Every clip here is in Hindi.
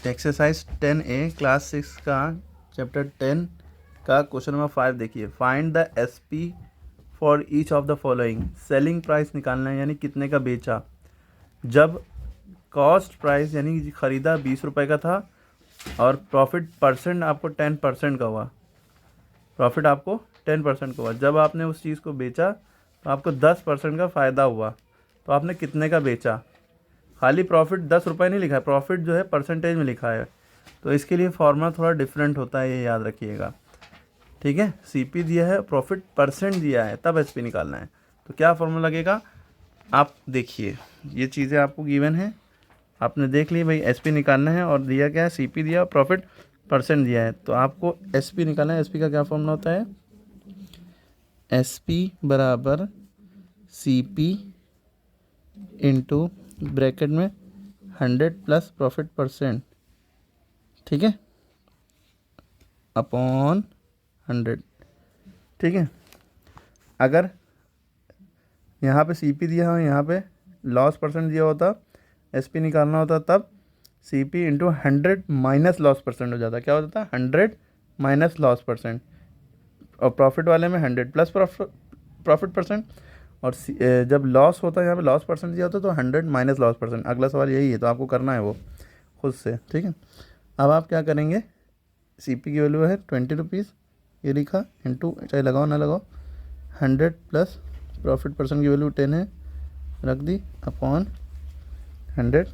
एक्सरसाइज 10A क्लास 6 का चैप्टर 10 का क्वेश्चन नंबर 5 देखिए। Find the SP for each of the following. Selling price निकालना है, यानी कितने का बेचा। जब कॉस्ट प्राइस यानी ख़रीदा 20 रुपये का था और प्रॉफिट परसेंट आपको 10% का हुआ, प्रॉफिट आपको 10% का हुआ। जब आपने उस चीज़ को बेचा तो आपको 10% का फ़ायदा हुआ, तो आपने कितने का बेचा। खाली प्रॉफिट 10 रुपये नहीं लिखा है, प्रॉफिट जो है परसेंटेज में लिखा है, तो इसके लिए फॉर्मूला थोड़ा डिफरेंट होता है, ये याद रखिएगा, ठीक है। CP दिया है, प्रॉफिट परसेंट दिया है, तब SP निकालना है। तो क्या फॉर्मूला लगेगा, आप देखिए, ये चीज़ें आपको गिवन है, आपने देख ली भाई SP निकालना है, और दिया क्या है, CP दिया, प्रॉफिट परसेंट दिया है, तो आपको SP निकालना है। SP का क्या फॉर्मूला होता है, SP बराबर CP इंटू ब्रैकेट में 100 प्लस प्रॉफिट परसेंट, ठीक है, अपॉन 100, ठीक है। अगर यहाँ पे CP दिया हो, यहाँ पे लॉस परसेंट दिया होता, SP निकालना होता, तब CP into 100 minus loss percent हो जाता। क्या हो जाता, 100 माइनस लॉस परसेंट, और प्रॉफिट वाले में 100 प्लस प्रॉफिट परसेंट, और जब लॉस होता है, यहाँ पे लॉस परसेंट दिया होता है, तो 100 माइनस लॉस परसेंट। अगला सवाल यही है, तो आपको करना है वो खुद से, ठीक है। अब आप क्या करेंगे, CP की वैल्यू है 20 रुपीज़, ये लिखा, इंटू, चाहे लगाओ ना लगाओ, 100 प्लस प्रॉफिट परसेंट की वैल्यू 10 है, रख दी, अपॉन 100,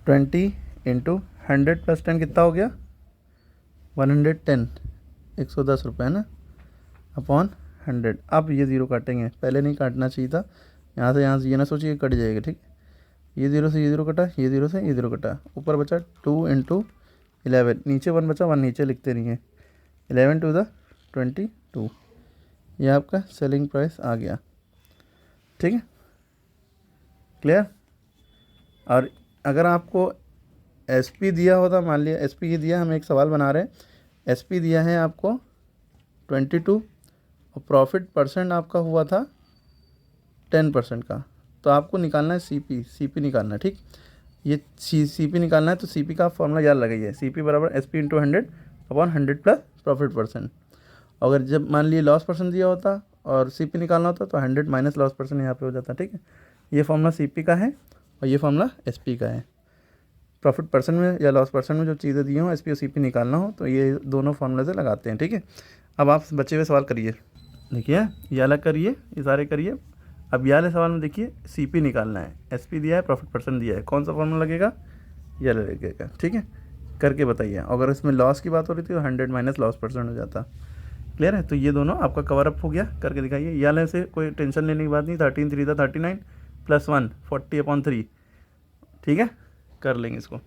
20 इंटू 100 प्लस 10 कितना हो गया, 110, 110 रुपये है ना, अपॉन 100। अब ये ज़ीरो काटेंगे, पहले नहीं काटना चाहिए था, यहाँ से ये ना सोचिए कट जाएगा, ठीक। ये ज़ीरो से ये ज़ीरो कटा, ये ज़ीरो से ये ज़ीरो कटा, ऊपर बचा 2 इंटू 11, नीचे 1 बचा, 1 नीचे लिखते नहीं है, 11 टू द 22, ये आपका सेलिंग प्राइस आ गया, ठीक है, क्लियर। और अगर आपको SP दिया होता, मान लिया SP ये दिया, हम एक सवाल बना रहे हैं, SP दिया है आपको 22 और प्रॉफिट परसेंट आपका हुआ था 10% का, तो आपको निकालना है CP निकालना है, ठीक। ये CP निकालना है, तो CP का फॉर्मूला याद लगाइए, CP बराबर SP into 100 upon 100 plus profit percent. अगर जब मान लिए लॉस परसेंट दिया होता और CP निकालना होता, तो 100 माइनस लॉस परसेंट यहाँ पे हो जाता, ठीक है। ये फॉर्मूला CP का है और ये फॉर्मूला SP का है। प्रॉफिट परसेंट में या लॉस परसेंट में जो चीज़ें दी हों, SP और CP निकालना हो, तो ये दोनों फॉर्मूले से लगाते हैं, ठीक है। अब आप बचे हुए सवाल करिए, देखिए, ये अलग करिए, ये सारे करिए। अब ये वाले सवाल में देखिए, CP निकालना है, SP दिया है, प्रॉफिट परसेंट दिया है, कौन सा फॉर्मूला लगेगा, ये लगेगा, ठीक है। करके बताइए। अगर इसमें लॉस की बात हो रही थी तो 100 माइनस लॉस परसेंट हो जाता, क्लियर है। तो ये दोनों आपका कवर अप हो गया, करके दिखाइए। ये वाले से कोई टेंशन लेने की बात नहीं, 13 3 था 39 प्लस 1 40/3, ठीक है, कर लेंगे इसको।